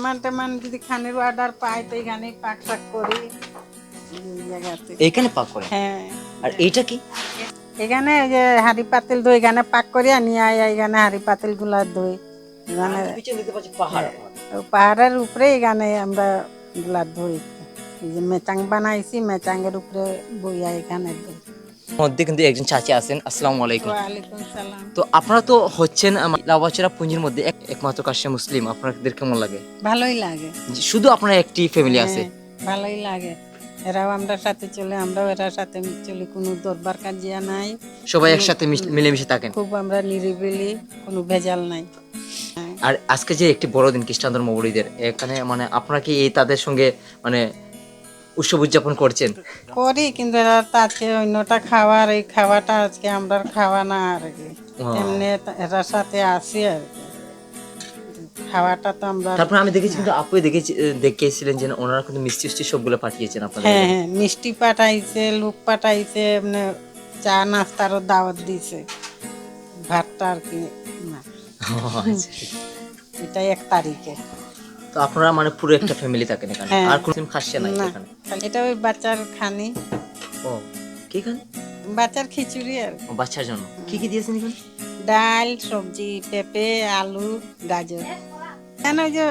মান যদি খানের অর্ডার পাই তো এখানে পাক শাক করি জায়গাতে। এখানে পাক করেন? হ্যাঁ, আর এইটা কি? এখানে এই যে হাঁড়ি পাতিল দই এখানে পাক করি নিয়ে আই এখানে হাঁড়ি পাতিল গুলা দই এখানে পিছনে দেখতে পাচ্ছি পাহাড়। পাহাড়ের উপরে এখানে আমরা গুলা দই এই যে মেচাং বানাইছি মেচাঙ্গের উপরে বইয়া এখানে দই। মধ্যে কিন্তু একজন চাচি আছেন। আসসালামু আলাইকুম। ওয়ালাইকুম সালাম। তো আপনারা তো হচ্ছেন লাউয়াছড়া পুঞ্জির মধ্যে একমাত্র কাশিয়া মুসলিম, আপনাদের কেমন লাগে? ভালোই লাগে। শুধু আপনার একটি ফ্যামিলি আছে? হ্যাঁ, ভালোই লাগে। এরাও আমরা সাথে চলে আমরাও এরার সাথে চলি, কোনো দরবার কাজিয়া নাই, সবাই একসাথে মিলেমিশে থাকেন। খুব আমরা নিরিবিলি, কোনো ভেজাল নাই। আর আজকে যে একটি বড়দিন খ্রিস্টান ধর্মাবলম্বীদের, এখানে মানে আপনারা কি এই তাদের সঙ্গে মানে উৎসব উদযাপন করছেন? করি কিন্তু এরা তো আজকে অন্যটা খাওয়ার এই খাওয়াটা আজকে আমরা খাওয়া না আর কি, এমনি এরার সাথে আসি আর কি, খাওয়াটা তো আমরা। তারপর আমি দেখেছি কিন্তু আপু দেখেছিলেন যে ওনারা কিন্তু মিষ্টি মিষ্টি সবগুলো পাঠিয়েছেন আপনাদের। হ্যাঁ হ্যাঁ, মিষ্টি পাঠাইছে, লোক পাঠাইছে, এমনি চা নাস্তারও দাওয়াত দিছে, ভাতটা আর কি না, এটা 1 তারিখে। তো আপনারা মানে পুরো একটা ফ্যামিলি থাকেন এখানে? হ্যাঁ। আর কোনো খাসিয়া নাই না, এখানে? এটা ওই বাচ্চার খানি, ও কি খান? বাচ্চার খিচুড়ি আর কি। ও, বাচ্চার জন্য কি কি দিয়েছেন এখানে? ডাল, সবজি, পেঁপে, আলু, গাজর। কেন ওই যে